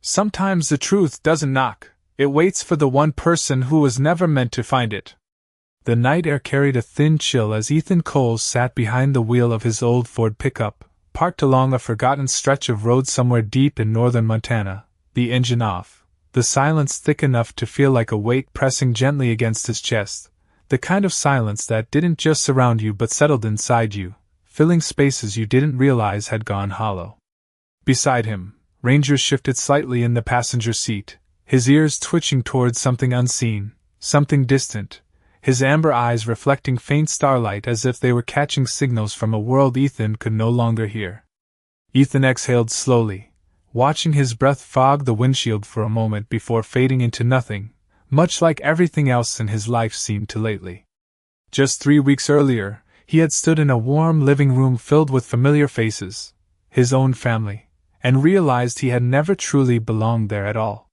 Sometimes the truth doesn't knock, it waits for the one person who was never meant to find it. The night air carried a thin chill as Ethan Coles sat behind the wheel of his old Ford pickup, parked along a forgotten stretch of road somewhere deep in northern Montana, the engine off, the silence thick enough to feel like a weight pressing gently against his chest, the kind of silence that didn't just surround you but settled inside you, filling spaces you didn't realize had gone hollow. Beside him, Ranger shifted slightly in the passenger seat, his ears twitching towards something unseen, something distant, his amber eyes reflecting faint starlight as if they were catching signals from a world Ethan could no longer hear. Ethan exhaled slowly, watching his breath fog the windshield for a moment before fading into nothing, much like everything else in his life seemed to lately. Just 3 weeks earlier, he had stood in a warm living room filled with familiar faces, his own family, and realized he had never truly belonged there at all.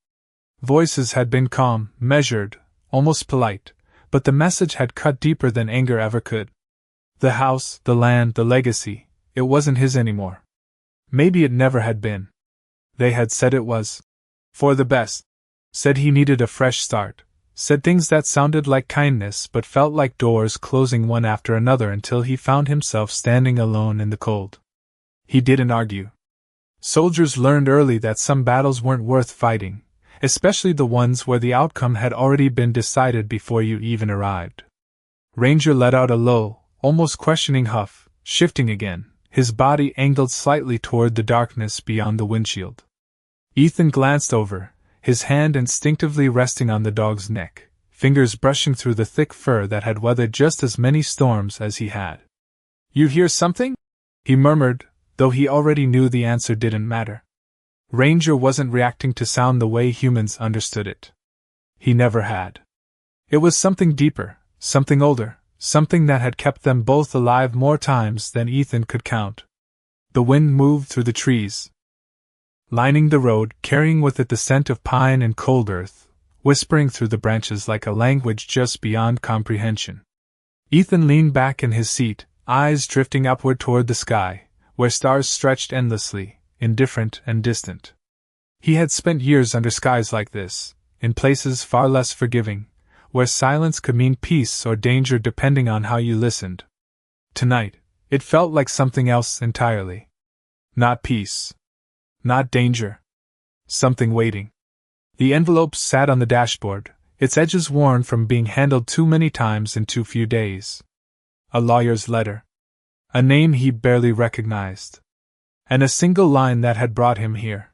Voices had been calm, measured, almost polite, but the message had cut deeper than anger ever could. The house, the land, the legacy, it wasn't his anymore. Maybe it never had been. They had said it was for the best, said he needed a fresh start, said things that sounded like kindness but felt like doors closing one after another until he found himself standing alone in the cold. He didn't argue. Soldiers learned early that some battles weren't worth fighting, especially the ones where the outcome had already been decided before you even arrived. Ranger let out a low, almost questioning huff, shifting again, his body angled slightly toward the darkness beyond the windshield. Ethan glanced over, his hand instinctively resting on the dog's neck, fingers brushing through the thick fur that had weathered just as many storms as he had. "You hear something?" he murmured, though he already knew the answer didn't matter. Ranger wasn't reacting to sound the way humans understood it. He never had. It was something deeper, something older, something that had kept them both alive more times than Ethan could count. The wind moved through the trees, lining the road, carrying with it the scent of pine and cold earth, whispering through the branches like a language just beyond comprehension. Ethan leaned back in his seat, eyes drifting upward toward the sky, where stars stretched endlessly, indifferent and distant. He had spent years under skies like this, in places far less forgiving, where silence could mean peace or danger depending on how you listened. Tonight, it felt like something else entirely. Not peace. Not danger. Something waiting. The envelope sat on the dashboard, its edges worn from being handled too many times in too few days. A lawyer's letter. A name he barely recognized. And a single line that had brought him here.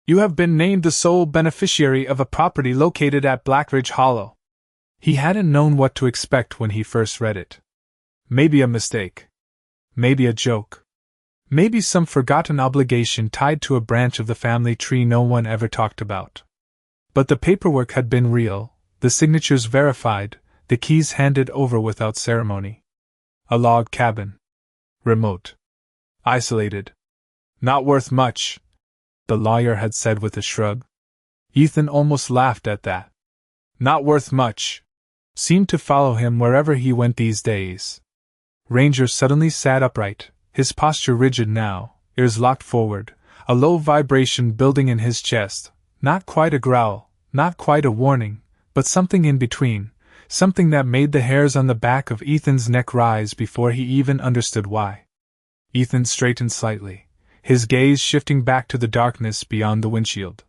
"You have been named the sole beneficiary of a property located at Blackridge Hollow." He hadn't known what to expect when he first read it. Maybe a mistake. Maybe a joke. Maybe some forgotten obligation tied to a branch of the family tree no one ever talked about. But the paperwork had been real, the signatures verified, the keys handed over without ceremony. A log cabin. Remote. Isolated. "Not worth much," the lawyer had said with a shrug. Ethan almost laughed at that. "Not worth much" seemed to follow him wherever he went these days. Ranger suddenly sat upright, his posture rigid now, ears locked forward, a low vibration building in his chest, not quite a growl, not quite a warning, but something in between, something that made the hairs on the back of Ethan's neck rise before he even understood why. Ethan straightened slightly, his gaze shifting back to the darkness beyond the windshield.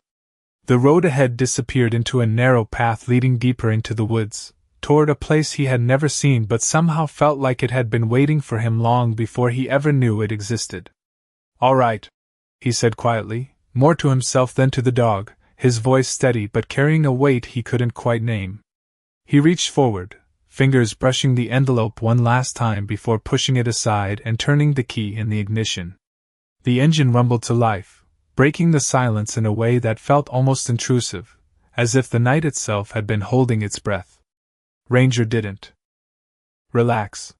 The road ahead disappeared into a narrow path leading deeper into the woods, toward a place he had never seen but somehow felt like it had been waiting for him long before he ever knew it existed. "All right," he said quietly, more to himself than to the dog, his voice steady but carrying a weight he couldn't quite name. He reached forward, fingers brushing the envelope one last time before pushing it aside and turning the key in the ignition. The engine rumbled to life, breaking the silence in a way that felt almost intrusive, as if the night itself had been holding its breath. Ranger didn't relax.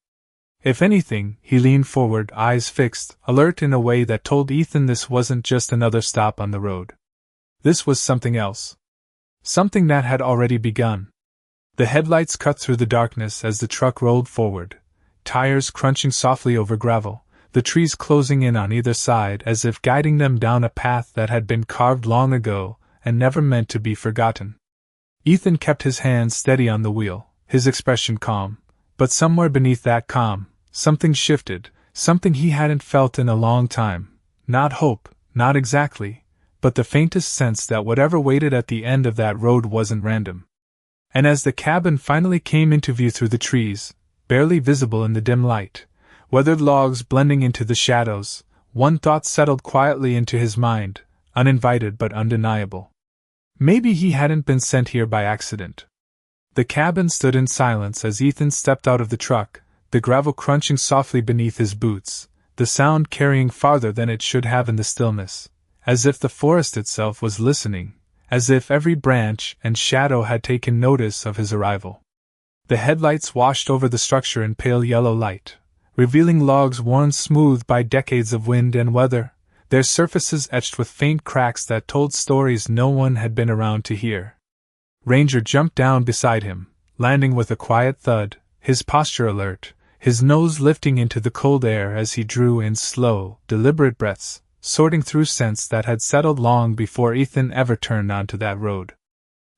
If anything, he leaned forward, eyes fixed, alert in a way that told Ethan this wasn't just another stop on the road. This was something else. Something that had already begun. The headlights cut through the darkness as the truck rolled forward, tires crunching softly over gravel, the trees closing in on either side as if guiding them down a path that had been carved long ago, and never meant to be forgotten. Ethan kept his hands steady on the wheel, his expression calm, but somewhere beneath that calm, something shifted, something he hadn't felt in a long time. Not hope, not exactly, but the faintest sense that whatever waited at the end of that road wasn't random. And as the cabin finally came into view through the trees, barely visible in the dim light, weathered logs blending into the shadows, one thought settled quietly into his mind, uninvited but undeniable. Maybe he hadn't been sent here by accident. The cabin stood in silence as Ethan stepped out of the truck, the gravel crunching softly beneath his boots, the sound carrying farther than it should have in the stillness, as if the forest itself was listening, as if every branch and shadow had taken notice of his arrival. The headlights washed over the structure in pale yellow light, revealing logs worn smooth by decades of wind and weather, their surfaces etched with faint cracks that told stories no one had been around to hear. Ranger jumped down beside him, landing with a quiet thud, his posture alert, his nose lifting into the cold air as he drew in slow, deliberate breaths, sorting through scents that had settled long before Ethan ever turned onto that road.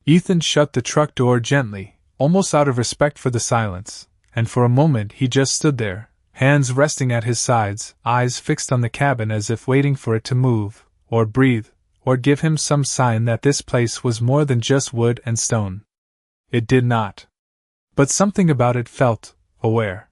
Ethan shut the truck door gently, almost out of respect for the silence, and for a moment he just stood there, hands resting at his sides, eyes fixed on the cabin as if waiting for it to move, or breathe, or give him some sign that this place was more than just wood and stone. It did not. But something about it felt aware.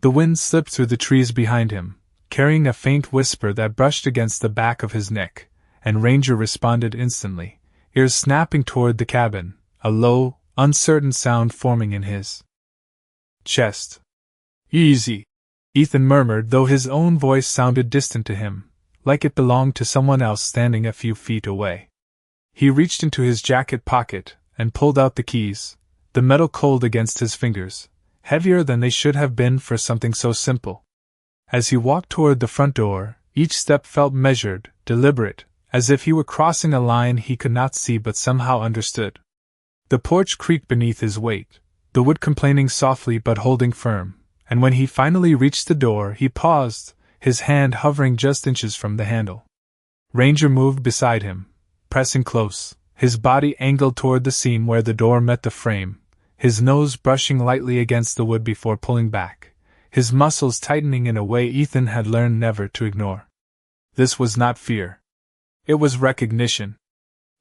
The wind slipped through the trees behind him, carrying a faint whisper that brushed against the back of his neck, and Ranger responded instantly, ears snapping toward the cabin, a low, uncertain sound forming in his chest. "Easy," Ethan murmured, though his own voice sounded distant to him, like it belonged to someone else standing a few feet away. He reached into his jacket pocket and pulled out the keys, the metal cold against his fingers, heavier than they should have been for something so simple. As he walked toward the front door, each step felt measured, deliberate, as if he were crossing a line he could not see but somehow understood. The porch creaked beneath his weight, the wood complaining softly but holding firm, and when he finally reached the door he paused, his hand hovering just inches from the handle. Ranger moved beside him, pressing close, his body angled toward the seam where the door met the frame, his nose brushing lightly against the wood before pulling back, his muscles tightening in a way Ethan had learned never to ignore. This was not fear. It was recognition.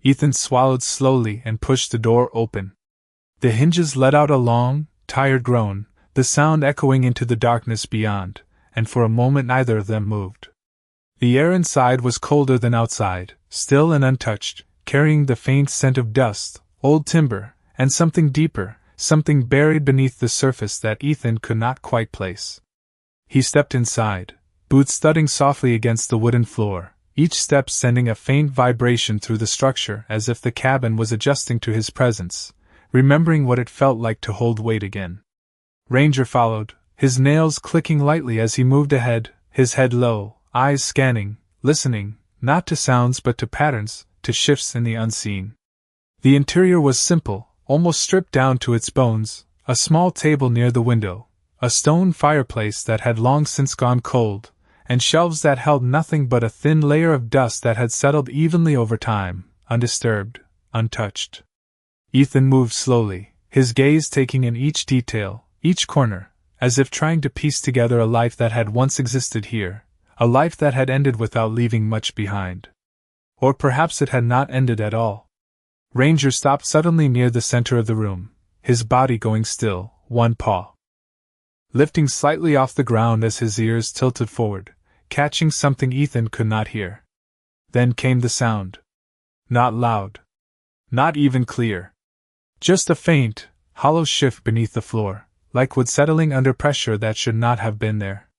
Ethan swallowed slowly and pushed the door open. The hinges let out a long, tired groan, the sound echoing into the darkness beyond, and for a moment neither of them moved. The air inside was colder than outside, still and untouched, carrying the faint scent of dust, old timber, and something deeper, something buried beneath the surface that Ethan could not quite place. He stepped inside, boots thudding softly against the wooden floor, each step sending a faint vibration through the structure as if the cabin was adjusting to his presence, remembering what it felt like to hold weight again. Ranger followed, his nails clicking lightly as he moved ahead, his head low, eyes scanning, listening, not to sounds but to patterns, to shifts in the unseen. The interior was simple, almost stripped down to its bones, a small table near the window, a stone fireplace that had long since gone cold, and shelves that held nothing but a thin layer of dust that had settled evenly over time, undisturbed, untouched. Ethan moved slowly, his gaze taking in each detail, each corner, as if trying to piece together a life that had once existed here, a life that had ended without leaving much behind. Or perhaps it had not ended at all. Ranger stopped suddenly near the center of the room, his body going still, one paw lifting slightly off the ground as his ears tilted forward, catching something Ethan could not hear. Then came the sound. Not loud. Not even clear. Just a faint, hollow shift beneath the floor, like wood settling under pressure that should not have been there.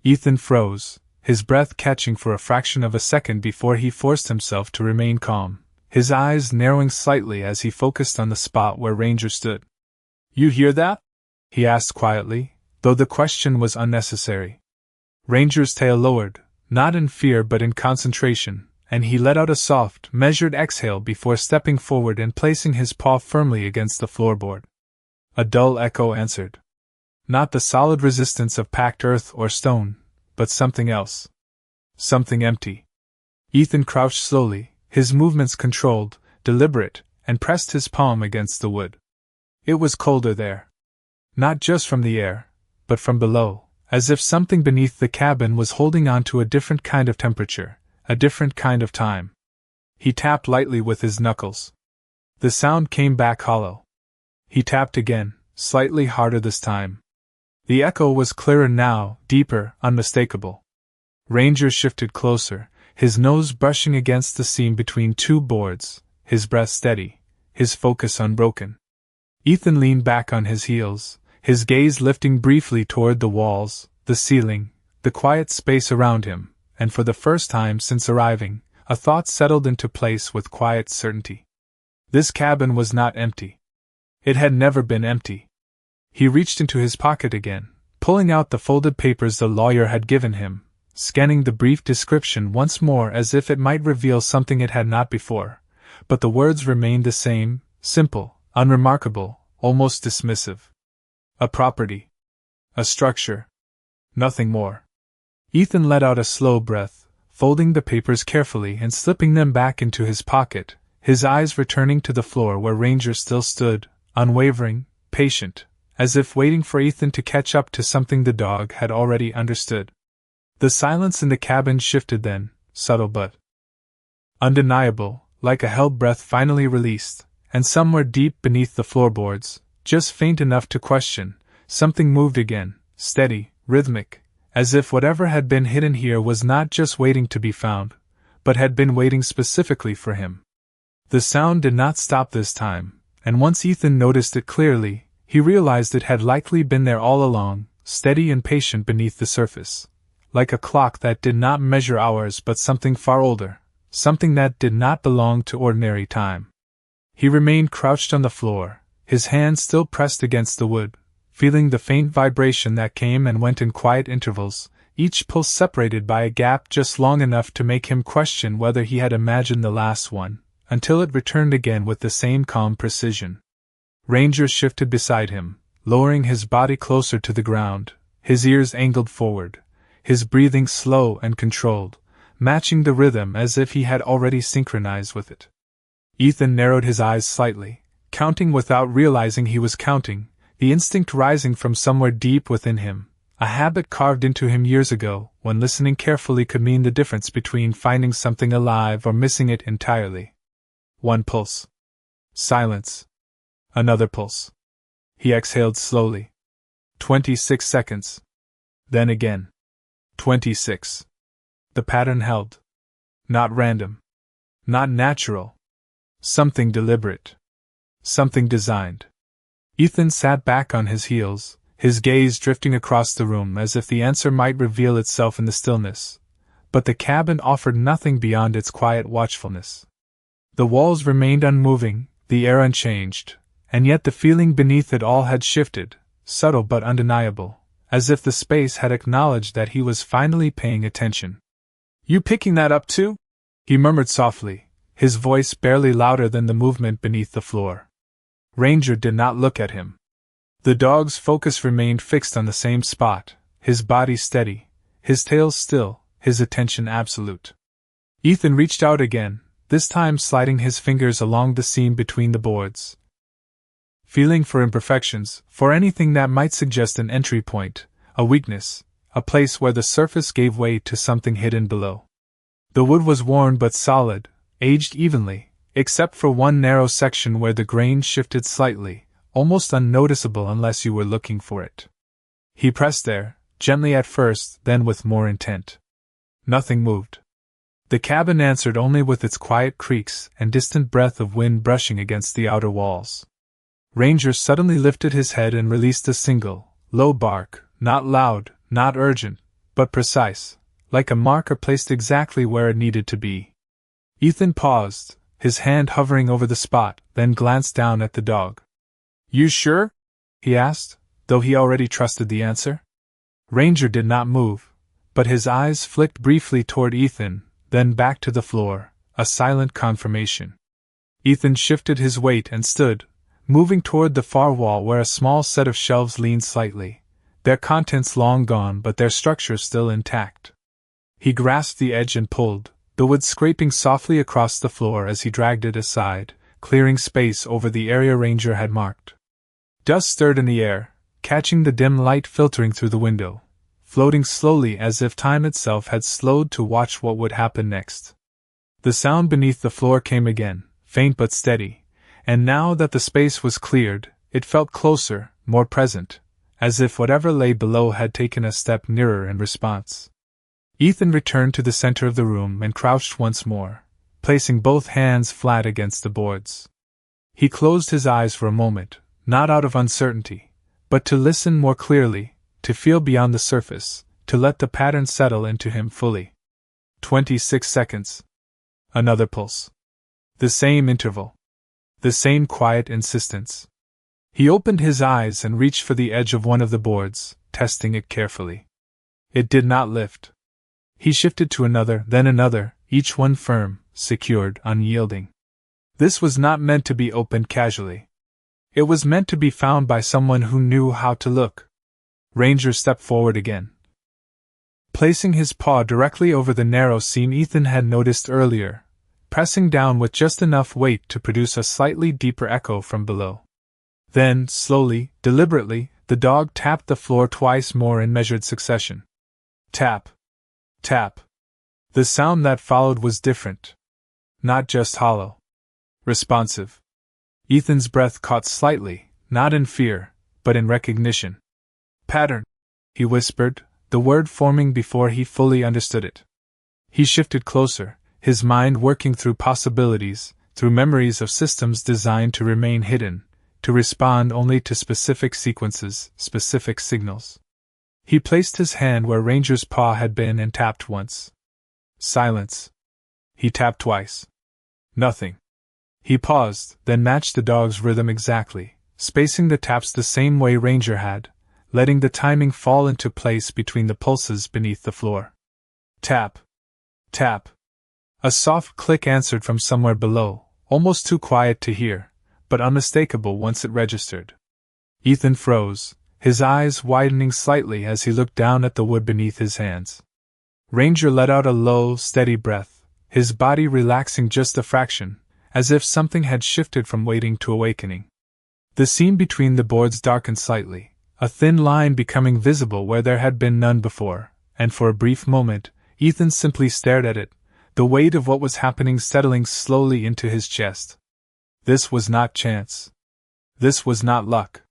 Ethan froze, his breath catching for a fraction of a second before he forced himself to remain calm, his eyes narrowing slightly as he focused on the spot where Ranger stood. "You hear that?" he asked quietly, though the question was unnecessary. Ranger's tail lowered, not in fear but in concentration, and he let out a soft, measured exhale before stepping forward and placing his paw firmly against the floorboard. A dull echo answered. Not the solid resistance of packed earth or stone, but something else. Something empty. Ethan crouched slowly, his movements controlled, deliberate, and pressed his palm against the wood. It was colder there. Not just from the air, but from below, as if something beneath the cabin was holding on to a different kind of temperature, a different kind of time. He tapped lightly with his knuckles. The sound came back hollow. He tapped again, slightly harder this time. The echo was clearer now, deeper, unmistakable. Ranger shifted closer, his nose brushing against the seam between two boards, his breath steady, his focus unbroken. Ethan leaned back on his heels, his gaze lifting briefly toward the walls, the ceiling, the quiet space around him, and for the first time since arriving, a thought settled into place with quiet certainty. This cabin was not empty. It had never been empty. He reached into his pocket again, pulling out the folded papers the lawyer had given him, scanning the brief description once more as if it might reveal something it had not before, but the words remained the same, simple, unremarkable, almost dismissive. A property. A structure. Nothing more. Ethan let out a slow breath, folding the papers carefully and slipping them back into his pocket, his eyes returning to the floor where Ranger still stood, unwavering, patient, as if waiting for Ethan to catch up to something the dog had already understood. The silence in the cabin shifted then, subtle but undeniable, like a held breath finally released, and somewhere deep beneath the floorboards, just faint enough to question, something moved again, steady, rhythmic, as if whatever had been hidden here was not just waiting to be found, but had been waiting specifically for him. The sound did not stop this time, and once Ethan noticed it clearly, he realized it had likely been there all along, steady and patient beneath the surface. Like a clock that did not measure hours but something far older, something that did not belong to ordinary time. He remained crouched on the floor, his hands still pressed against the wood, feeling the faint vibration that came and went in quiet intervals, each pulse separated by a gap just long enough to make him question whether he had imagined the last one, until it returned again with the same calm precision. Ranger shifted beside him, lowering his body closer to the ground, his ears angled forward, his breathing slow and controlled, matching the rhythm as if he had already synchronized with it. Ethan narrowed his eyes slightly, counting without realizing he was counting, the instinct rising from somewhere deep within him, a habit carved into him years ago, when listening carefully could mean the difference between finding something alive or missing it entirely. One pulse. Silence. Another pulse. He exhaled slowly. 26 seconds. Then again. 26. The pattern held. Not random. Not natural. Something deliberate. Something designed. Ethan sat back on his heels, his gaze drifting across the room as if the answer might reveal itself in the stillness. But the cabin offered nothing beyond its quiet watchfulness. The walls remained unmoving, the air unchanged, and yet the feeling beneath it all had shifted, subtle but undeniable, as if the space had acknowledged that he was finally paying attention. "You picking that up too?" he murmured softly, his voice barely louder than the movement beneath the floor. Ranger did not look at him. The dog's focus remained fixed on the same spot, his body steady, his tail still, his attention absolute. Ethan reached out again, this time sliding his fingers along the seam between the boards, feeling for imperfections, for anything that might suggest an entry point, a weakness, a place where the surface gave way to something hidden below. The wood was worn but solid, aged evenly, except for one narrow section where the grain shifted slightly, almost unnoticeable unless you were looking for it. He pressed there, gently at first, then with more intent. Nothing moved. The cabin answered only with its quiet creaks and distant breath of wind brushing against the outer walls. Ranger suddenly lifted his head and released a single, low bark, not loud, not urgent, but precise, like a marker placed exactly where it needed to be. Ethan paused, his hand hovering over the spot, then glanced down at the dog. "You sure?" he asked, though he already trusted the answer. Ranger did not move, but his eyes flicked briefly toward Ethan, then back to the floor, a silent confirmation. Ethan shifted his weight and stood, moving toward the far wall where a small set of shelves leaned slightly, their contents long gone but their structure still intact. He grasped the edge and pulled, the wood scraping softly across the floor as he dragged it aside, clearing space over the area Ranger had marked. Dust stirred in the air, catching the dim light filtering through the window, floating slowly as if time itself had slowed to watch what would happen next. The sound beneath the floor came again, faint but steady, and now that the space was cleared, it felt closer, more present, as if whatever lay below had taken a step nearer in response. Ethan returned to the center of the room and crouched once more, placing both hands flat against the boards. He closed his eyes for a moment, not out of uncertainty, but to listen more clearly, to feel beyond the surface, to let the pattern settle into him fully. 26 seconds. Another pulse. The same interval. The same quiet insistence. He opened his eyes and reached for the edge of one of the boards, testing it carefully. It did not lift. He shifted to another, then another, each one firm, secured, unyielding. This was not meant to be opened casually. It was meant to be found by someone who knew how to look. Ranger stepped forward again. Placing his paw directly over the narrow seam Ethan had noticed earlier, pressing down with just enough weight to produce a slightly deeper echo from below. Then, slowly, deliberately, the dog tapped the floor twice more in measured succession. Tap. Tap. The sound that followed was different. Not just hollow. Responsive. Ethan's breath caught slightly, not in fear, but in recognition. Pattern, he whispered, the word forming before he fully understood it. He shifted closer, his mind working through possibilities, through memories of systems designed to remain hidden, to respond only to specific sequences, specific signals. He placed his hand where Ranger's paw had been and tapped once. Silence. He tapped twice. Nothing. He paused, then matched the dog's rhythm exactly, spacing the taps the same way Ranger had, letting the timing fall into place between the pulses beneath the floor. Tap. Tap. A soft click answered from somewhere below, almost too quiet to hear, but unmistakable once it registered. Ethan froze, his eyes widening slightly as he looked down at the wood beneath his hands. Ranger let out a low, steady breath, his body relaxing just a fraction, as if something had shifted from waiting to awakening. The seam between the boards darkened slightly, a thin line becoming visible where there had been none before, and for a brief moment, Ethan simply stared at it, the weight of what was happening settling slowly into his chest. This was not chance. This was not luck.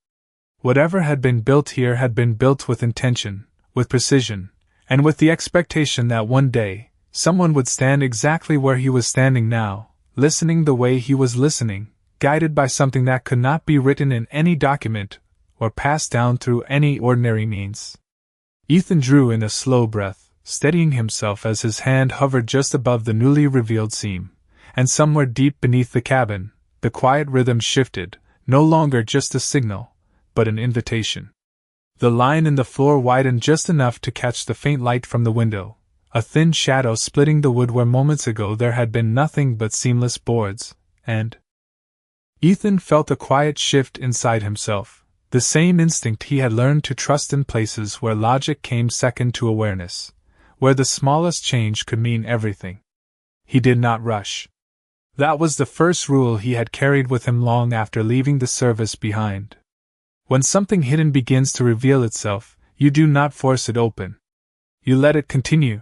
Whatever had been built here had been built with intention, with precision, and with the expectation that one day, someone would stand exactly where he was standing now, listening the way he was listening, guided by something that could not be written in any document, or passed down through any ordinary means. Ethan drew in a slow breath, steadying himself as his hand hovered just above the newly revealed seam, and somewhere deep beneath the cabin, the quiet rhythm shifted, no longer just a signal, but an invitation. The line in the floor widened just enough to catch the faint light from the window, a thin shadow splitting the wood where moments ago there had been nothing but seamless boards, and Ethan felt a quiet shift inside himself, the same instinct he had learned to trust in places where logic came second to awareness, where the smallest change could mean everything. He did not rush. That was the first rule he had carried with him long after leaving the service behind. When something hidden begins to reveal itself, you do not force it open. You let it continue.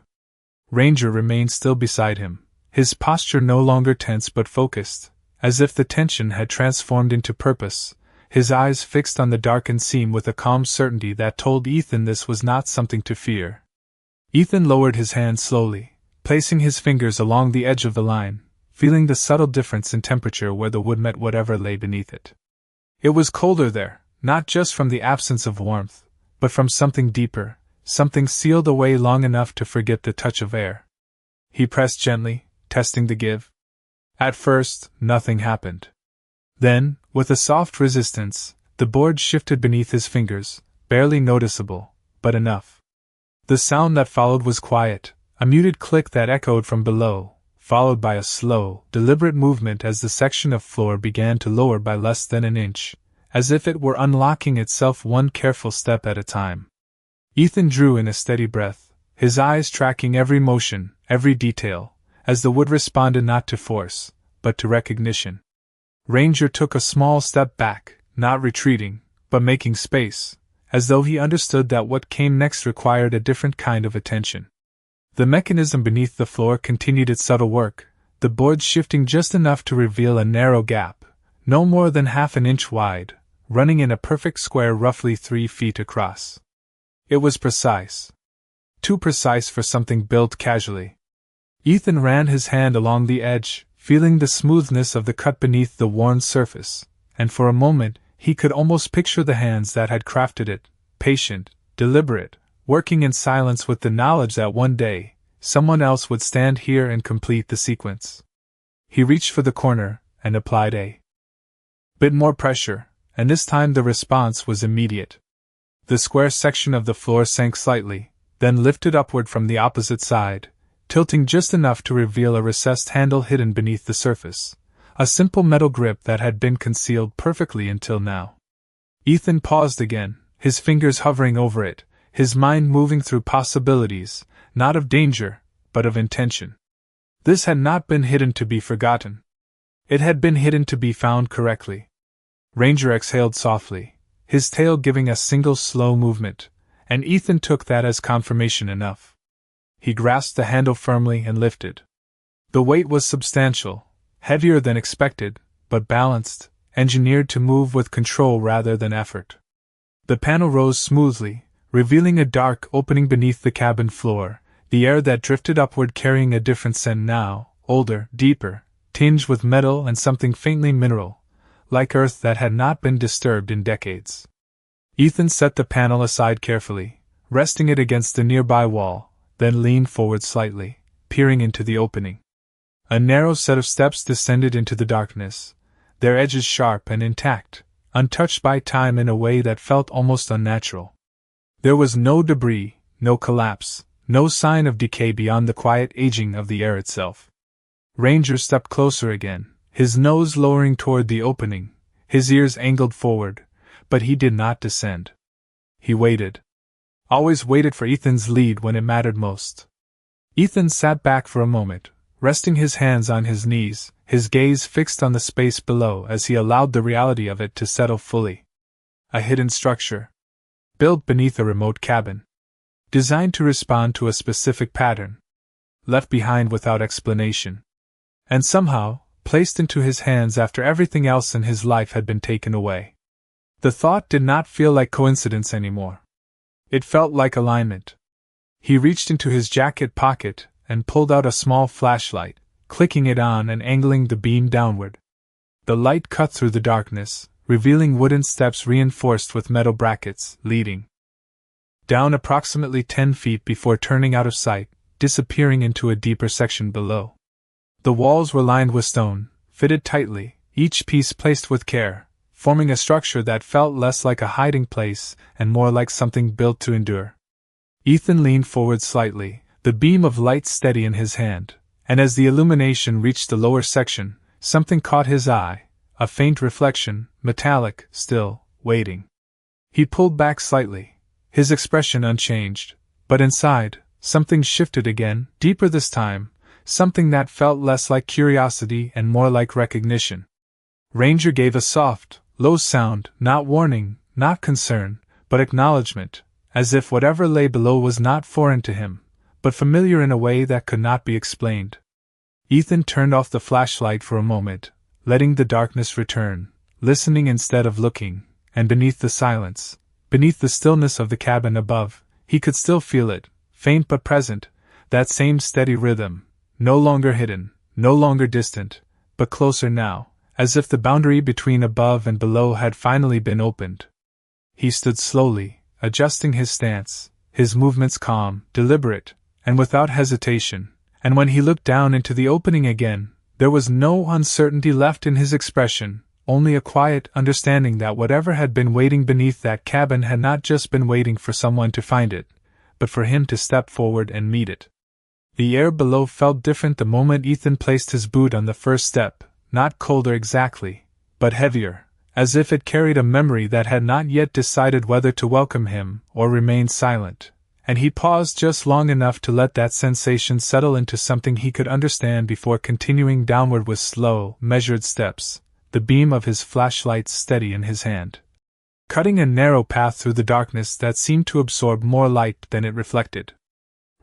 Ranger remained still beside him, his posture no longer tense but focused, as if the tension had transformed into purpose, his eyes fixed on the darkened seam with a calm certainty that told Ethan this was not something to fear. Ethan lowered his hand slowly, placing his fingers along the edge of the line, feeling the subtle difference in temperature where the wood met whatever lay beneath it. It was colder there, not just from the absence of warmth, but from something deeper, something sealed away long enough to forget the touch of air. He pressed gently, testing the give. At first, nothing happened. Then, with a soft resistance, the board shifted beneath his fingers, barely noticeable, but enough. The sound that followed was quiet, a muted click that echoed from below, followed by a slow, deliberate movement as the section of floor began to lower by less than an inch, as if it were unlocking itself one careful step at a time. Ethan drew in a steady breath, his eyes tracking every motion, every detail, as the wood responded not to force, but to recognition. Ranger took a small step back, not retreating, but making space, as though he understood that what came next required a different kind of attention. The mechanism beneath the floor continued its subtle work, the boards shifting just enough to reveal a narrow gap, no more than half an inch wide, running in a perfect square roughly 3 feet across. It was precise. Too precise for something built casually. Ethan ran his hand along the edge, feeling the smoothness of the cut beneath the worn surface, and for a moment he could almost picture the hands that had crafted it, patient, deliberate, working in silence with the knowledge that one day, someone else would stand here and complete the sequence. He reached for the corner and applied a bit more pressure, and this time the response was immediate. The square section of the floor sank slightly, then lifted upward from the opposite side, tilting just enough to reveal a recessed handle hidden beneath the surface, a simple metal grip that had been concealed perfectly until now. Ethan paused again, his fingers hovering over it, his mind moving through possibilities, not of danger, but of intention. This had not been hidden to be forgotten. It had been hidden to be found correctly. Ranger exhaled softly, his tail giving a single slow movement, and Ethan took that as confirmation enough. He grasped the handle firmly and lifted. The weight was substantial, heavier than expected, but balanced, engineered to move with control rather than effort. The panel rose smoothly, revealing a dark opening beneath the cabin floor, the air that drifted upward carrying a different scent now, older, deeper, tinged with metal and something faintly mineral, like earth that had not been disturbed in decades. Ethan set the panel aside carefully, resting it against the nearby wall, then leaned forward slightly, peering into the opening. A narrow set of steps descended into the darkness, their edges sharp and intact, untouched by time in a way that felt almost unnatural. There was no debris, no collapse, no sign of decay beyond the quiet aging of the air itself. Ranger stepped closer again, his nose lowering toward the opening, his ears angled forward, but he did not descend. He waited. Always waited for Ethan's lead when it mattered most. Ethan sat back for a moment, resting his hands on his knees, his gaze fixed on the space below as he allowed the reality of it to settle fully. A hidden structure, built beneath a remote cabin, designed to respond to a specific pattern, left behind without explanation, and somehow placed into his hands after everything else in his life had been taken away. The thought did not feel like coincidence anymore. It felt like alignment. He reached into his jacket pocket and pulled out a small flashlight, clicking it on and angling the beam downward. The light cut through the darkness, revealing wooden steps reinforced with metal brackets, leading down approximately 10 feet before turning out of sight, disappearing into a deeper section below. The walls were lined with stone, fitted tightly, each piece placed with care, forming a structure that felt less like a hiding place and more like something built to endure. Ethan leaned forward slightly, the beam of light steady in his hand, and as the illumination reached the lower section, something caught his eye, a faint reflection, metallic, still, waiting. He pulled back slightly, his expression unchanged, but inside, something shifted again, deeper this time, something that felt less like curiosity and more like recognition. Ranger gave a soft, low sound, not warning, not concern, but acknowledgement, as if whatever lay below was not foreign to him, but familiar in a way that could not be explained. Ethan turned off the flashlight for a moment, letting the darkness return, listening instead of looking, and beneath the silence, beneath the stillness of the cabin above, he could still feel it, faint but present, that same steady rhythm, no longer hidden, no longer distant, but closer now, as if the boundary between above and below had finally been opened. He stood slowly, adjusting his stance, his movements calm, deliberate, and without hesitation, and when he looked down into the opening again, there was no uncertainty left in his expression, only a quiet understanding that whatever had been waiting beneath that cabin had not just been waiting for someone to find it, but for him to step forward and meet it. The air below felt different the moment Ethan placed his boot on the first step, not colder exactly, but heavier, as if it carried a memory that had not yet decided whether to welcome him or remain silent, and he paused just long enough to let that sensation settle into something he could understand before continuing downward with slow, measured steps, the beam of his flashlight steady in his hand, cutting a narrow path through the darkness that seemed to absorb more light than it reflected.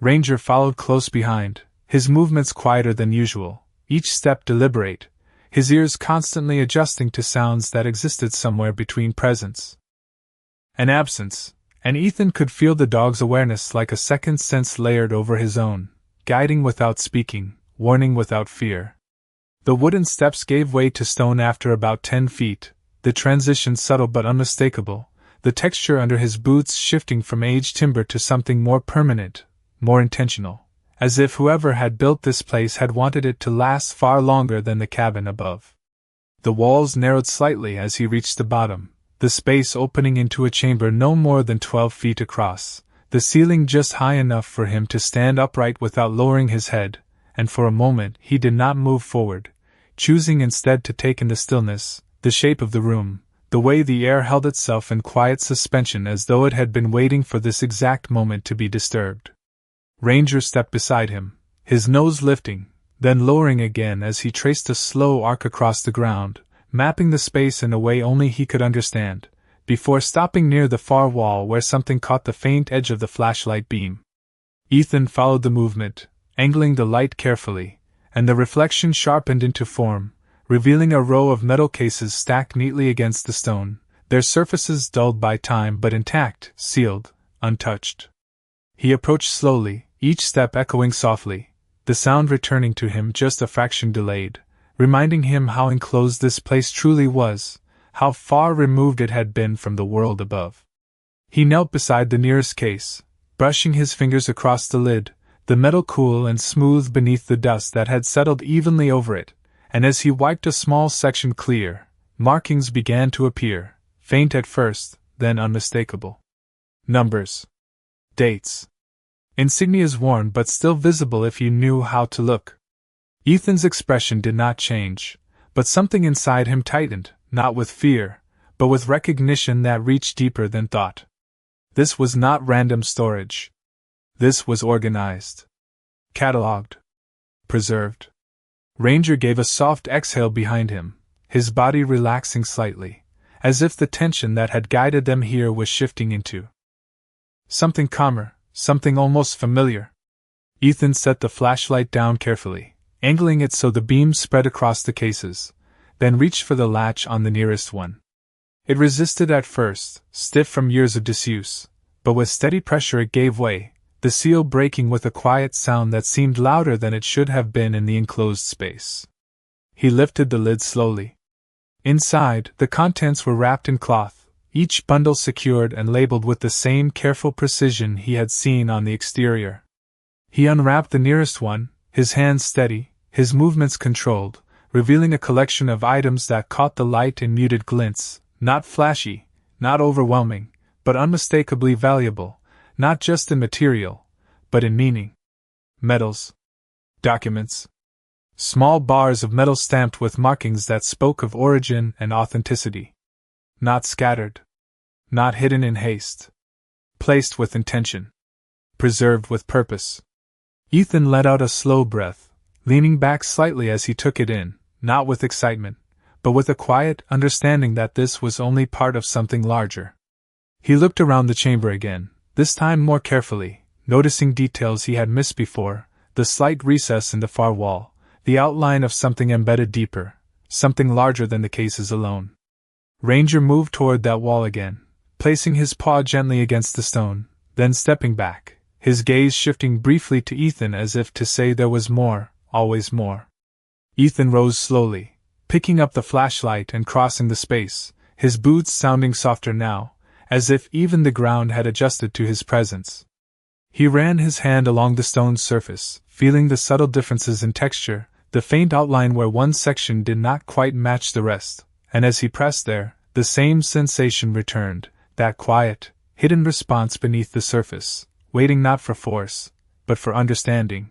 Ranger followed close behind, his movements quieter than usual, each step deliberate, his ears constantly adjusting to sounds that existed somewhere between presence and absence, and Ethan could feel the dog's awareness like a second sense layered over his own, guiding without speaking, warning without fear. The wooden steps gave way to stone after about 10 feet, the transition subtle but unmistakable, the texture under his boots shifting from aged timber to something more permanent, more intentional, as if whoever had built this place had wanted it to last far longer than the cabin above. The walls narrowed slightly as he reached the bottom, the space opening into a chamber no more than 12 feet across, the ceiling just high enough for him to stand upright without lowering his head, and for a moment he did not move forward, choosing instead to take in the stillness, the shape of the room, the way the air held itself in quiet suspension as though it had been waiting for this exact moment to be disturbed. Ranger stepped beside him, his nose lifting, then lowering again as he traced a slow arc across the ground, mapping the space in a way only he could understand, before stopping near the far wall where something caught the faint edge of the flashlight beam. Ethan followed the movement, angling the light carefully, and the reflection sharpened into form, revealing a row of metal cases stacked neatly against the stone, their surfaces dulled by time but intact, sealed, untouched. He approached slowly, each step echoing softly, the sound returning to him just a fraction delayed, reminding him how enclosed this place truly was, how far removed it had been from the world above. He knelt beside the nearest case, brushing his fingers across the lid, the metal cool and smooth beneath the dust that had settled evenly over it, and as he wiped a small section clear, markings began to appear, faint at first, then unmistakable. Numbers. Dates. Insignias worn but still visible if you knew how to look. Ethan's expression did not change, but something inside him tightened, not with fear, but with recognition that reached deeper than thought. This was not random storage. This was organized. Catalogued. Preserved. Ranger gave a soft exhale behind him, his body relaxing slightly, as if the tension that had guided them here was shifting into something calmer, something almost familiar. Ethan set the flashlight down carefully, angling it so the beam spread across the cases, then reached for the latch on the nearest one. It resisted at first, stiff from years of disuse, but with steady pressure it gave way, the seal breaking with a quiet sound that seemed louder than it should have been in the enclosed space. He lifted the lid slowly. Inside, the contents were wrapped in cloth, each bundle secured and labeled with the same careful precision he had seen on the exterior. He unwrapped the nearest one, his hands steady, his movements controlled, revealing a collection of items that caught the light in muted glints, not flashy, not overwhelming, but unmistakably valuable, not just in material, but in meaning. Medals. Documents. Small bars of metal stamped with markings that spoke of origin and authenticity. Not scattered. Not hidden in haste. Placed with intention. Preserved with purpose. Ethan let out a slow breath, leaning back slightly as he took it in, not with excitement, but with a quiet understanding that this was only part of something larger. He looked around the chamber again, this time more carefully, noticing details he had missed before, the slight recess in the far wall, the outline of something embedded deeper, something larger than the cases alone. Ranger moved toward that wall again, placing his paw gently against the stone, then stepping back, his gaze shifting briefly to Ethan as if to say there was more, always more. Ethan rose slowly, picking up the flashlight and crossing the space, his boots sounding softer now, as if even the ground had adjusted to his presence. He ran his hand along the stone's surface, feeling the subtle differences in texture, the faint outline where one section did not quite match the rest, and as he pressed there, the same sensation returned, that quiet, hidden response beneath the surface, waiting not for force, but for understanding.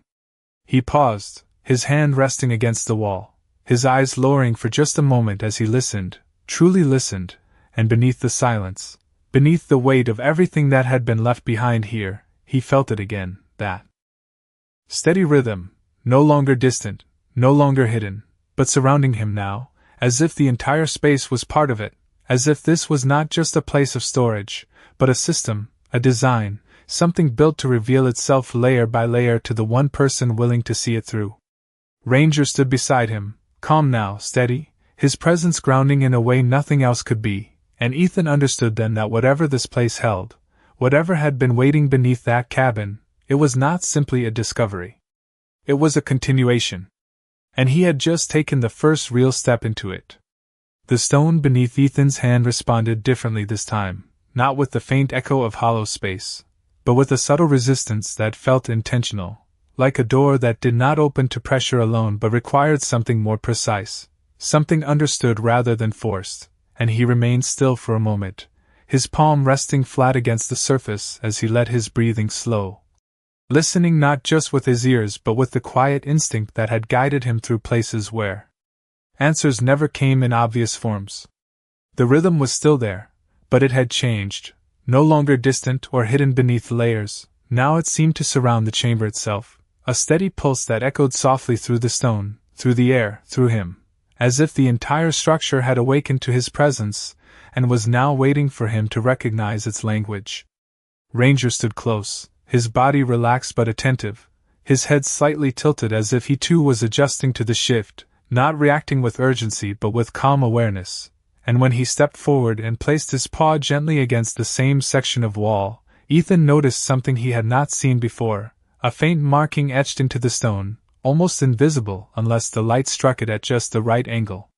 He paused, his hand resting against the wall, his eyes lowering for just a moment as he listened, truly listened, and beneath the silence, beneath the weight of everything that had been left behind here, he felt it again, that steady rhythm, no longer distant, no longer hidden, but surrounding him now, as if the entire space was part of it, as if this was not just a place of storage, but a system, a design, something built to reveal itself layer by layer to the one person willing to see it through. Ranger stood beside him, calm now, steady, his presence grounding in a way nothing else could be, and Ethan understood then that whatever this place held, whatever had been waiting beneath that cabin, it was not simply a discovery. It was a continuation. And he had just taken the first real step into it. The stone beneath Ethan's hand responded differently this time, not with the faint echo of hollow space, but with a subtle resistance that felt intentional, like a door that did not open to pressure alone but required something more precise, something understood rather than forced, and he remained still for a moment, his palm resting flat against the surface as he let his breathing slow. Listening not just with his ears but with the quiet instinct that had guided him through places where answers never came in obvious forms. The rhythm was still there, but it had changed, no longer distant or hidden beneath layers, now it seemed to surround the chamber itself, a steady pulse that echoed softly through the stone, through the air, through him, as if the entire structure had awakened to his presence, and was now waiting for him to recognize its language. Ranger stood close, his body relaxed but attentive, his head slightly tilted as if he too was adjusting to the shift, not reacting with urgency but with calm awareness, and when he stepped forward and placed his paw gently against the same section of wall, Ethan noticed something he had not seen before, a faint marking etched into the stone, almost invisible unless the light struck it at just the right angle.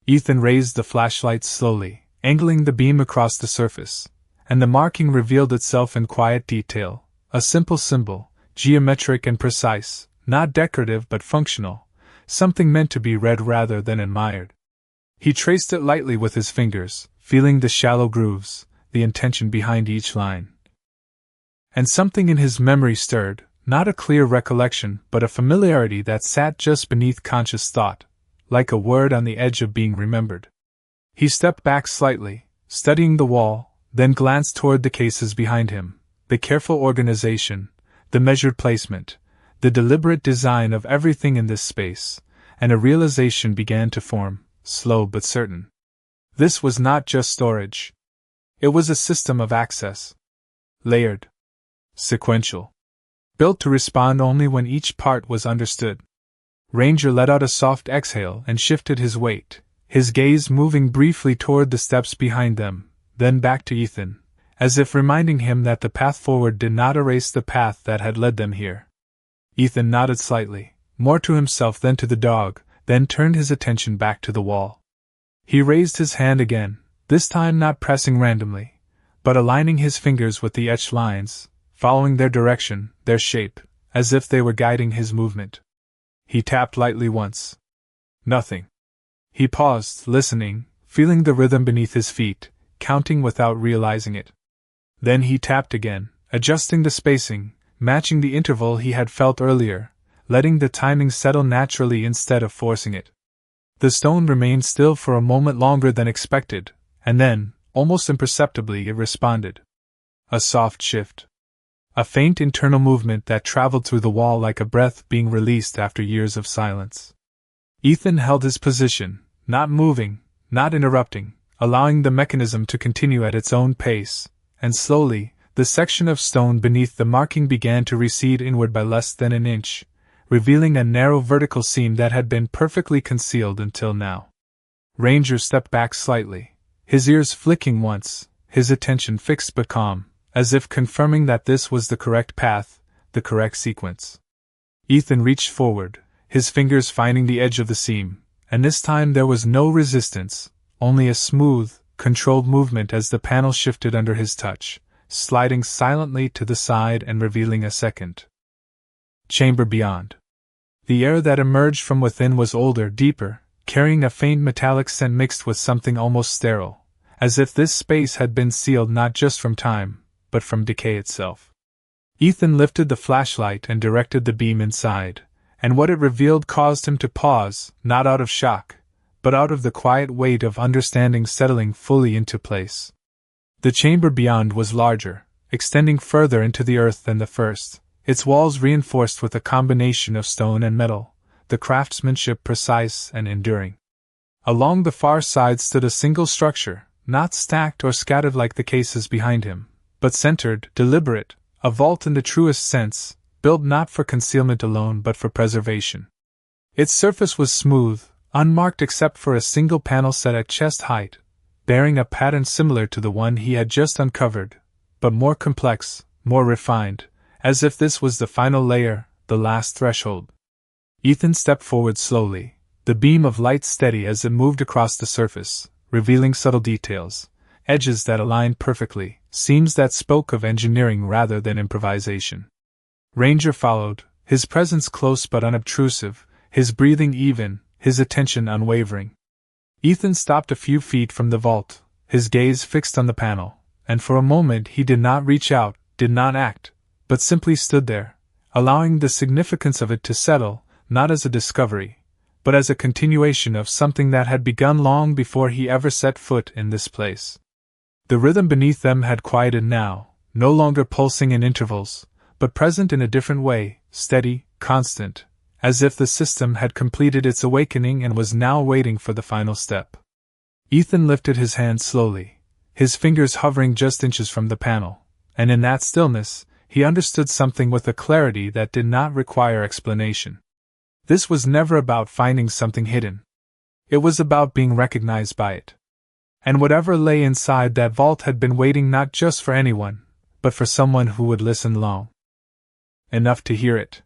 Ethan raised the flashlight slowly, angling the beam across the surface, and the marking revealed itself in quiet detail, a simple symbol, geometric and precise, not decorative but functional, something meant to be read rather than admired. He traced it lightly with his fingers, feeling the shallow grooves, the intention behind each line. And something in his memory stirred, not a clear recollection but a familiarity that sat just beneath conscious thought, like a word on the edge of being remembered. He stepped back slightly, studying the wall, then glanced toward the cases behind him, the careful organization, the measured placement, the deliberate design of everything in this space, and a realization began to form, slow but certain. This was not just storage. It was a system of access. Layered. Sequential. Built to respond only when each part was understood. Ranger let out a soft exhale and shifted his weight, his gaze moving briefly toward the steps behind them, then back to Ethan, as if reminding him that the path forward did not erase the path that had led them here. Ethan nodded slightly, more to himself than to the dog, then turned his attention back to the wall. He raised his hand again, this time not pressing randomly, but aligning his fingers with the etched lines, following their direction, their shape, as if they were guiding his movement. He tapped lightly once. Nothing. He paused, listening, feeling the rhythm beneath his feet, counting without realizing it. Then he tapped again, adjusting the spacing, matching the interval he had felt earlier, letting the timing settle naturally instead of forcing it. The stone remained still for a moment longer than expected, and then, almost imperceptibly, it responded. A soft shift. A faint internal movement that traveled through the wall like a breath being released after years of silence. Ethan held his position, not moving, not interrupting, allowing the mechanism to continue at its own pace, and slowly, the section of stone beneath the marking began to recede inward by less than an inch, revealing a narrow vertical seam that had been perfectly concealed until now. Ranger stepped back slightly, his ears flicking once, his attention fixed but calm, as if confirming that this was the correct path, the correct sequence. Ethan reached forward, his fingers finding the edge of the seam, and this time there was no resistance, only a smooth, controlled movement as the panel shifted under his touch, sliding silently to the side and revealing a second chamber beyond. The air that emerged from within was older, deeper, carrying a faint metallic scent mixed with something almost sterile, as if this space had been sealed not just from time, but from decay itself. Ethan lifted the flashlight and directed the beam inside, and what it revealed caused him to pause, not out of shock, but out of the quiet weight of understanding settling fully into place. The chamber beyond was larger, extending further into the earth than the first, its walls reinforced with a combination of stone and metal, the craftsmanship precise and enduring. Along the far side stood a single structure, not stacked or scattered like the cases behind him, but centered, deliberate, a vault in the truest sense, built not for concealment alone but for preservation. Its surface was smooth, unmarked except for a single panel set at chest height, bearing a pattern similar to the one he had just uncovered, but more complex, more refined, as if this was the final layer, the last threshold. Ethan stepped forward slowly, the beam of light steady as it moved across the surface, revealing subtle details, edges that aligned perfectly, seams that spoke of engineering rather than improvisation. Ranger followed, his presence close but unobtrusive, his breathing even, his attention unwavering. Ethan stopped a few feet from the vault, his gaze fixed on the panel, and for a moment he did not reach out, did not act, but simply stood there, allowing the significance of it to settle, not as a discovery, but as a continuation of something that had begun long before he ever set foot in this place. The rhythm beneath them had quieted now, no longer pulsing in intervals, but present in a different way, steady, constant, as if the system had completed its awakening and was now waiting for the final step. Ethan lifted his hand slowly, his fingers hovering just inches from the panel, and in that stillness, he understood something with a clarity that did not require explanation. This was never about finding something hidden. It was about being recognized by it. And whatever lay inside that vault had been waiting not just for anyone, but for someone who would listen long enough to hear it.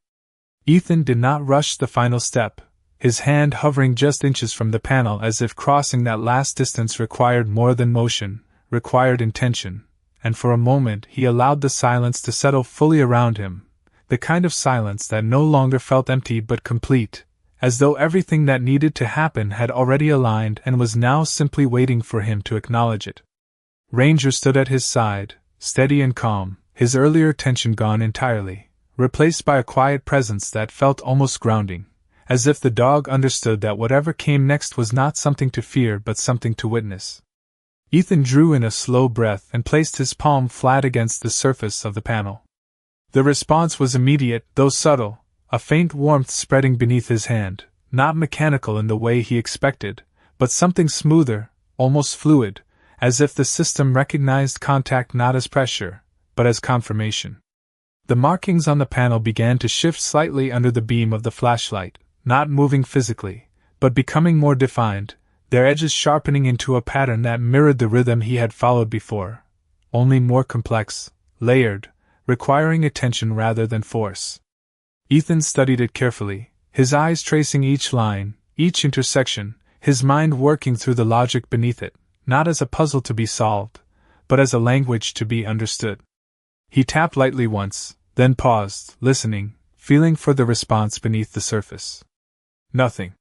Ethan did not rush the final step, his hand hovering just inches from the panel as if crossing that last distance required more than motion, required intention, and for a moment he allowed the silence to settle fully around him, the kind of silence that no longer felt empty but complete, as though everything that needed to happen had already aligned and was now simply waiting for him to acknowledge it. Ranger stood at his side, steady and calm, his earlier tension gone entirely, replaced by a quiet presence that felt almost grounding, as if the dog understood that whatever came next was not something to fear but something to witness. Ethan drew in a slow breath and placed his palm flat against the surface of the panel. The response was immediate, though subtle, a faint warmth spreading beneath his hand, not mechanical in the way he expected, but something smoother, almost fluid, as if the system recognized contact not as pressure, but as confirmation. The markings on the panel began to shift slightly under the beam of the flashlight, not moving physically, but becoming more defined, their edges sharpening into a pattern that mirrored the rhythm he had followed before, only more complex, layered, requiring attention rather than force. Ethan studied it carefully, his eyes tracing each line, each intersection, his mind working through the logic beneath it, not as a puzzle to be solved, but as a language to be understood. He tapped lightly once, then paused, listening, feeling for the response beneath the surface. Nothing.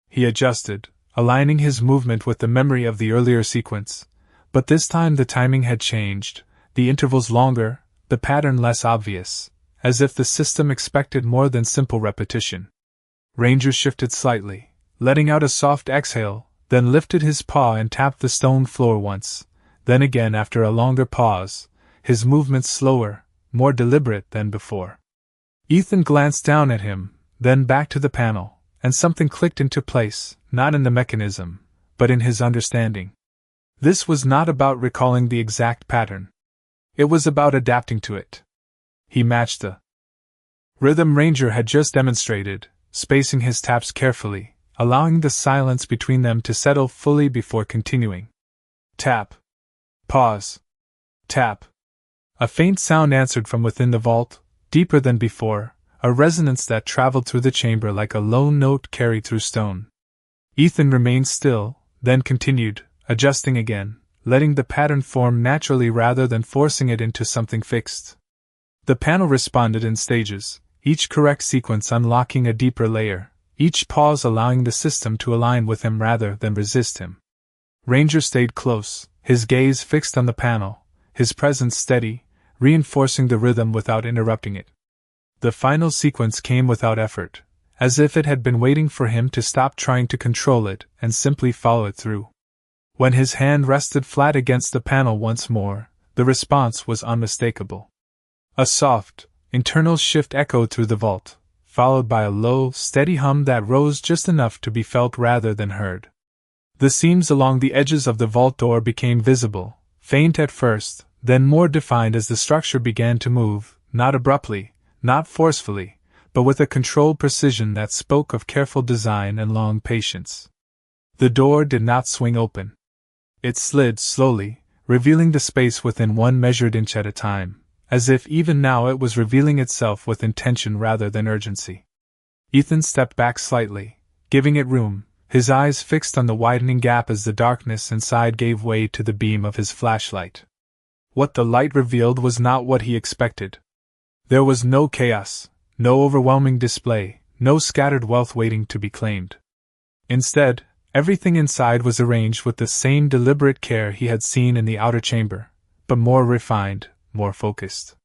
He adjusted, aligning his movement with the memory of the earlier sequence, but this time the timing had changed, the intervals longer, the pattern less obvious, as if the system expected more than simple repetition. Ranger shifted slightly, letting out a soft exhale, then lifted his paw and tapped the stone floor once, then again after a longer pause, his movements slower, more deliberate than before. Ethan glanced down at him, then back to the panel, and something clicked into place, not in the mechanism, but in his understanding. This was not about recalling the exact pattern. It was about adapting to it. He matched the rhythm Ranger had just demonstrated, spacing his taps carefully, allowing the silence between them to settle fully before continuing. Tap. Pause. Tap. A faint sound answered from within the vault, deeper than before, a resonance that traveled through the chamber like a low note carried through stone. Ethan remained still, then continued, adjusting again, letting the pattern form naturally rather than forcing it into something fixed. The panel responded in stages, each correct sequence unlocking a deeper layer, each pause allowing the system to align with him rather than resist him. Ranger stayed close, his gaze fixed on the panel, his presence steady, reinforcing the rhythm without interrupting it. The final sequence came without effort, as if it had been waiting for him to stop trying to control it and simply follow it through. When his hand rested flat against the panel once more, The response was unmistakable. A soft, internal shift echoed through the vault, followed by a low, steady hum that rose just enough to be felt rather than heard. The seams along the edges of the vault door became visible, faint at first, then more defined as the structure began to move, not abruptly, not forcefully, but with a controlled precision that spoke of careful design and long patience. The door did not swing open. It slid slowly, revealing the space within one measured inch at a time, as if even now it was revealing itself with intention rather than urgency. Ethan stepped back slightly, giving it room, his eyes fixed on the widening gap as the darkness inside gave way to the beam of his flashlight. What the light revealed was not what he expected. There was no chaos, no overwhelming display, no scattered wealth waiting to be claimed. Instead, everything inside was arranged with the same deliberate care he had seen in the outer chamber, but more refined, more focused.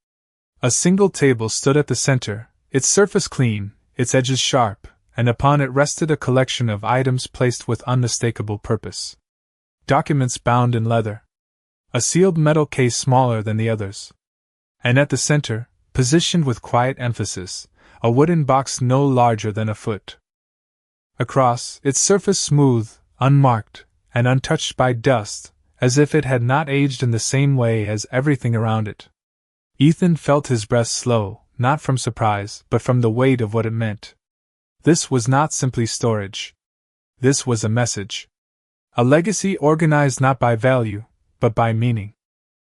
A single table stood at the center, its surface clean, its edges sharp, and upon it rested a collection of items placed with unmistakable purpose. Documents bound in leather. A sealed metal case smaller than the others. And at the center, positioned with quiet emphasis, a wooden box no larger than a foot. Across, its surface smooth, unmarked, and untouched by dust, as if it had not aged in the same way as everything around it. Ethan felt his breath slow, not from surprise, but from the weight of what it meant. This was not simply storage. This was a message. A legacy organized not by value, but by meaning.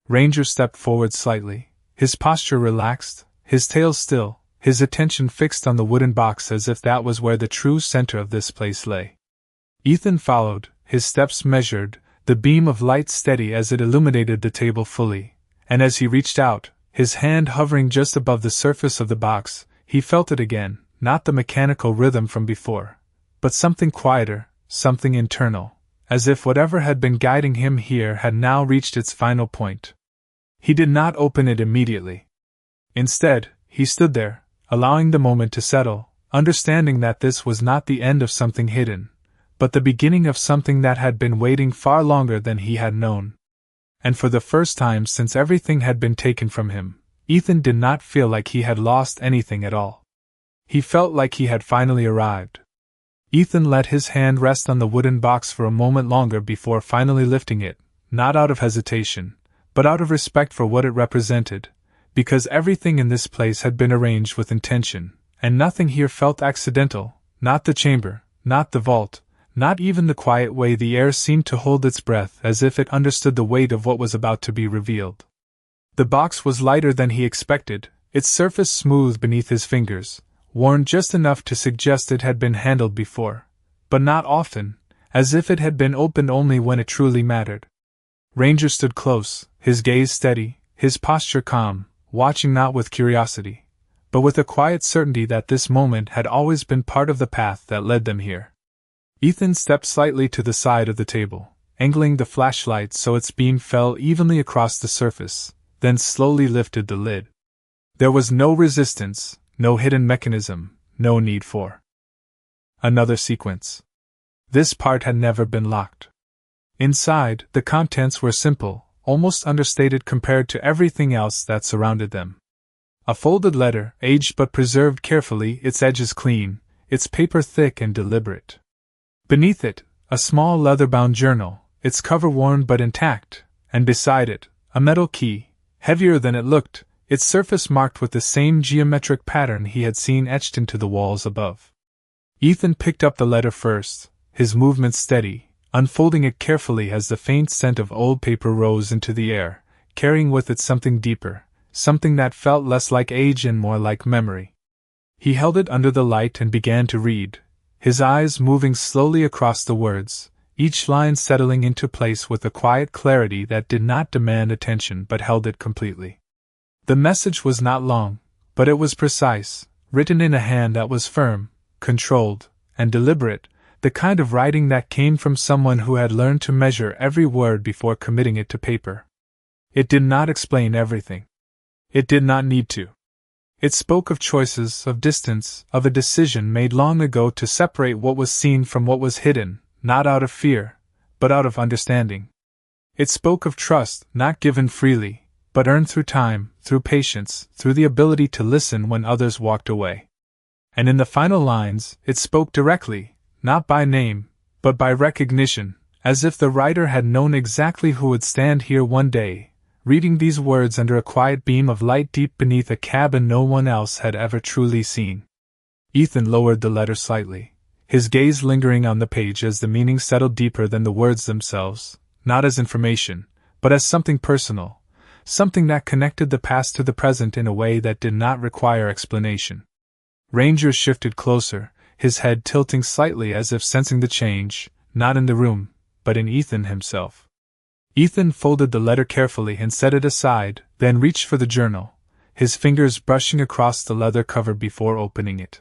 Ranger stepped forward slightly, his posture relaxed, his tail still, his attention fixed on the wooden box as if that was where the true center of this place lay. Ethan followed, his steps measured, the beam of light steady as it illuminated the table fully, and as he reached out, his hand hovering just above the surface of the box, he felt it again, not the mechanical rhythm from before, but something quieter, something internal, as if whatever had been guiding him here had now reached its final point. He did not open it immediately. Instead, he stood there, allowing the moment to settle, understanding that this was not the end of something hidden, but the beginning of something that had been waiting far longer than he had known. And for the first time since everything had been taken from him, Ethan did not feel like he had lost anything at all. He felt like he had finally arrived. Ethan let his hand rest on the wooden box for a moment longer before finally lifting it, not out of hesitation, but out of respect for what it represented, because everything in this place had been arranged with intention, and nothing here felt accidental, not the chamber, not the vault, not even the quiet way the air seemed to hold its breath as if it understood the weight of what was about to be revealed. The box was lighter than he expected, its surface smooth beneath his fingers, worn just enough to suggest it had been handled before, but not often, as if it had been opened only when it truly mattered. Ranger stood close, his gaze steady, his posture calm, watching not with curiosity, but with a quiet certainty that this moment had always been part of the path that led them here. Ethan stepped slightly to the side of the table, angling the flashlight so its beam fell evenly across the surface, then slowly lifted the lid. There was no resistance, no hidden mechanism, no need for another sequence. This part had never been locked. Inside, the contents were simple, almost understated compared to everything else that surrounded them. A folded letter, aged but preserved carefully, its edges clean, its paper thick and deliberate. Beneath it, a small leather-bound journal, its cover worn but intact, and beside it, a metal key, heavier than it looked, its surface marked with the same geometric pattern he had seen etched into the walls above. Ethan picked up the letter first, his movements steady, unfolding it carefully as the faint scent of old paper rose into the air, carrying with it something deeper, something that felt less like age and more like memory. He held it under the light and began to read, his eyes moving slowly across the words, each line settling into place with a quiet clarity that did not demand attention but held it completely. The message was not long, but it was precise, written in a hand that was firm, controlled, and deliberate, the kind of writing that came from someone who had learned to measure every word before committing it to paper. It did not explain everything. It did not need to. It spoke of choices, of distance, of a decision made long ago to separate what was seen from what was hidden, not out of fear, but out of understanding. It spoke of trust not given freely, but earned through time, through patience, through the ability to listen when others walked away. And in the final lines, it spoke directly, not by name, but by recognition, as if the writer had known exactly who would stand here one day, reading these words under a quiet beam of light deep beneath a cabin no one else had ever truly seen. Ethan lowered the letter slightly, his gaze lingering on the page as the meaning settled deeper than the words themselves, not as information, but as something personal, something that connected the past to the present in a way that did not require explanation. Ranger shifted closer, his head tilting slightly as if sensing the change, not in the room, but in Ethan himself. Ethan folded the letter carefully and set it aside, then reached for the journal, his fingers brushing across the leather cover before opening it.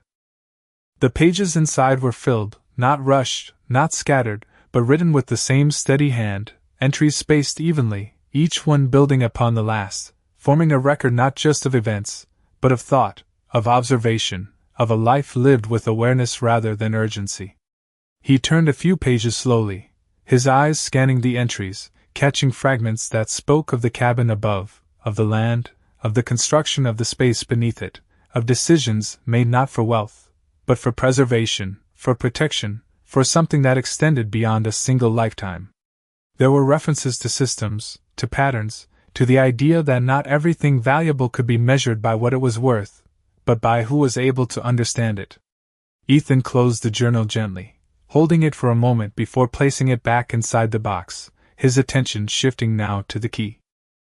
The pages inside were filled, not rushed, not scattered, but written with the same steady hand, entries spaced evenly, each one building upon the last, forming a record not just of events, but of thought, of observation, of a life lived with awareness rather than urgency. He turned a few pages slowly, his eyes scanning the entries, catching fragments that spoke of the cabin above, of the land, of the construction of the space beneath it, of decisions made not for wealth, but for preservation, for protection, for something that extended beyond a single lifetime. There were references to systems, to patterns, to the idea that not everything valuable could be measured by what it was worth, but by who was able to understand it. Ethan closed the journal gently, holding it for a moment before placing it back inside the box, his attention shifting now to the key.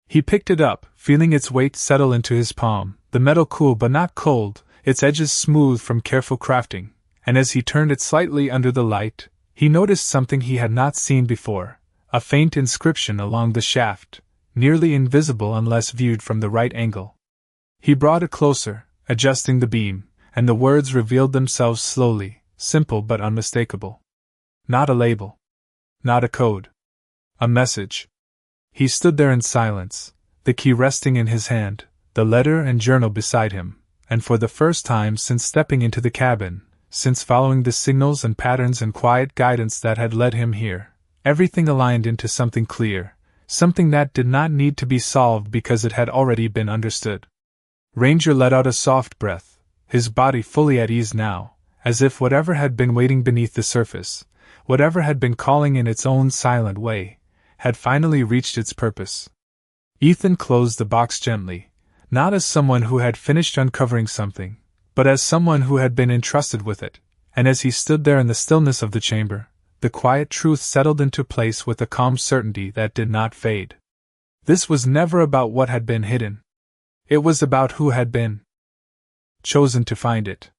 He picked it up, feeling its weight settle into his palm, the metal cool but not cold, its edges smooth from careful crafting, and as he turned it slightly under the light, he noticed something he had not seen before, a faint inscription along the shaft, nearly invisible unless viewed from the right angle. He brought it closer, adjusting the beam, and the words revealed themselves slowly, simple but unmistakable. Not a label. Not a code. A message. He stood there in silence, the key resting in his hand, the letter and journal beside him, and for the first time since stepping into the cabin, since following the signals and patterns and quiet guidance that had led him here, everything aligned into something clear, something that did not need to be solved because it had already been understood. Ranger let out a soft breath, his body fully at ease now, as if whatever had been waiting beneath the surface, whatever had been calling in its own silent way, had finally reached its purpose. Ethan closed the box gently, not as someone who had finished uncovering something, but as someone who had been entrusted with it, and as he stood there in the stillness of the chamber, the quiet truth settled into place with a calm certainty that did not fade. This was never about what had been hidden. It was about who had been chosen to find it.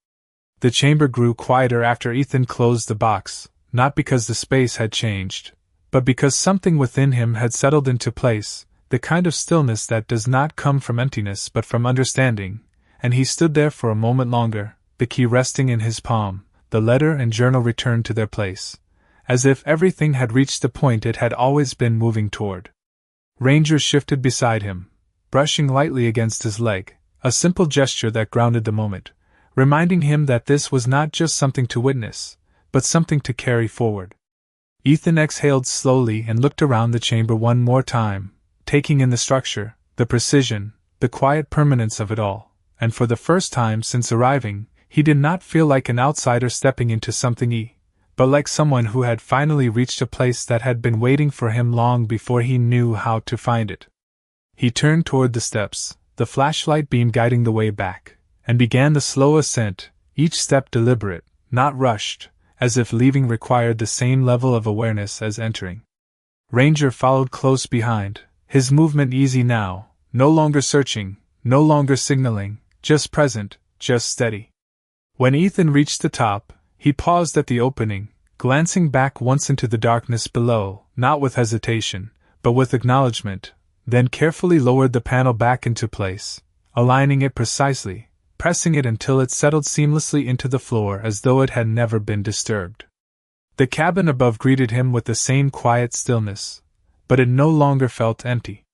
The chamber grew quieter after Ethan closed the box, not because the space had changed, but because something within him had settled into place, the kind of stillness that does not come from emptiness but from understanding, and he stood there for a moment longer, the key resting in his palm, the letter and journal returned to their place, as if everything had reached the point it had always been moving toward. Ranger shifted beside him, brushing lightly against his leg, a simple gesture that grounded the moment, reminding him that this was not just something to witness, but something to carry forward. Ethan exhaled slowly and looked around the chamber one more time, taking in the structure, the precision, the quiet permanence of it all, and for the first time since arriving, he did not feel like an outsider stepping into something but like someone who had finally reached a place that had been waiting for him long before he knew how to find it. He turned toward the steps, the flashlight beam guiding the way back, and began the slow ascent, each step deliberate, not rushed, as if leaving required the same level of awareness as entering. Ranger followed close behind, his movement easy now, no longer searching, no longer signaling, just present, just steady. When Ethan reached the top, he paused at the opening, glancing back once into the darkness below, not with hesitation, but with acknowledgement, then carefully lowered the panel back into place, aligning it precisely, pressing it until it settled seamlessly into the floor as though it had never been disturbed. The cabin above greeted him with the same quiet stillness, but it no longer felt empty.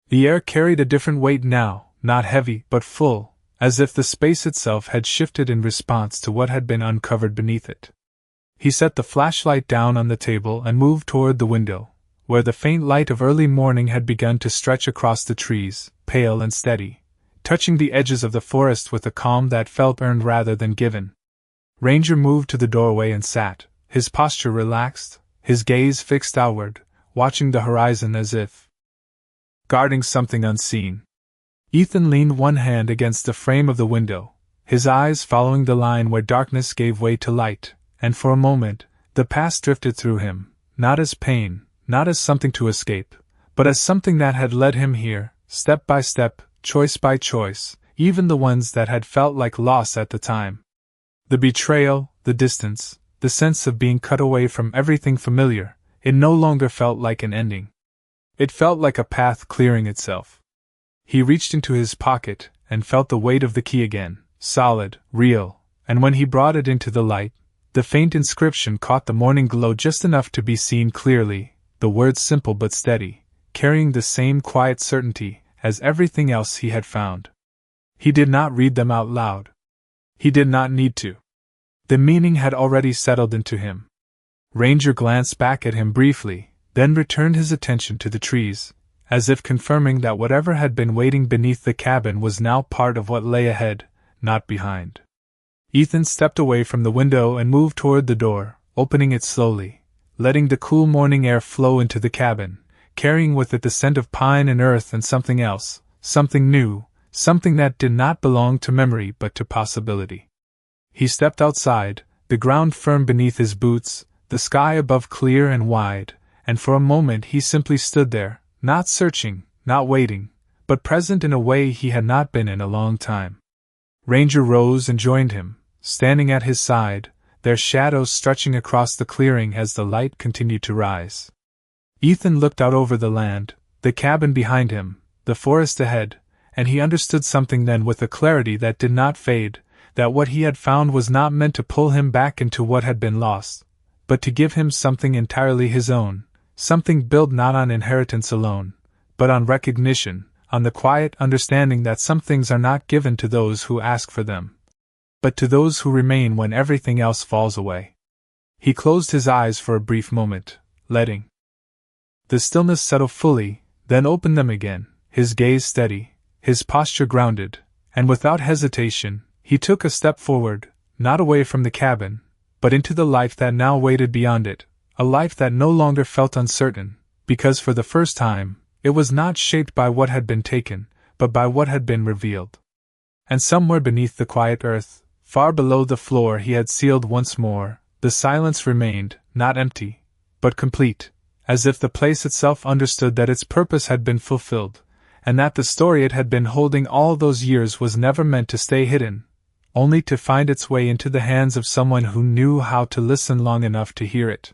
The air carried a different weight now, not heavy but full, as if the space itself had shifted in response to what had been uncovered beneath it. He set the flashlight down on the table and moved toward the window, where the faint light of early morning had begun to stretch across the trees, pale and steady, touching the edges of the forest with a calm that felt earned rather than given. Ranger moved to the doorway and sat, his posture relaxed, his gaze fixed outward, watching the horizon as if guarding something unseen. Ethan leaned one hand against the frame of the window, his eyes following the line where darkness gave way to light, and for a moment, the past drifted through him, not as pain, not as something to escape, but as something that had led him here, step by step, choice by choice, even the ones that had felt like loss at the time. The betrayal, the distance, the sense of being cut away from everything familiar, it no longer felt like an ending. It felt like a path clearing itself. He reached into his pocket and felt the weight of the key again, solid, real, and when he brought it into the light, the faint inscription caught the morning glow just enough to be seen clearly, the words simple but steady, carrying the same quiet certainty as everything else he had found. He did not read them out loud. He did not need to. The meaning had already settled into him. Ranger glanced back at him briefly, then returned his attention to the trees, as if confirming that whatever had been waiting beneath the cabin was now part of what lay ahead, not behind. Ethan stepped away from the window and moved toward the door, opening it slowly, letting the cool morning air flow into the cabin, carrying with it the scent of pine and earth and something else, something new, something that did not belong to memory but to possibility. He stepped outside, the ground firm beneath his boots, the sky above clear and wide, and for a moment he simply stood there, not searching, not waiting, but present in a way he had not been in a long time. Ranger rose and joined him, standing at his side, their shadows stretching across the clearing as the light continued to rise. Ethan looked out over the land, the cabin behind him, the forest ahead, and he understood something then with a clarity that did not fade, that what he had found was not meant to pull him back into what had been lost, but to give him something entirely his own, something built not on inheritance alone, but on recognition, on the quiet understanding that some things are not given to those who ask for them, but to those who remain when everything else falls away. He closed his eyes for a brief moment, letting the stillness settle fully, then opened them again, his gaze steady, his posture grounded, and without hesitation, he took a step forward, not away from the cabin, but into the life that now waited beyond it, a life that no longer felt uncertain, because for the first time, it was not shaped by what had been taken, but by what had been revealed. And somewhere beneath the quiet earth, far below the floor he had sealed once more, the silence remained, not empty, but complete, as if the place itself understood that its purpose had been fulfilled, and that the story it had been holding all those years was never meant to stay hidden, only to find its way into the hands of someone who knew how to listen long enough to hear it.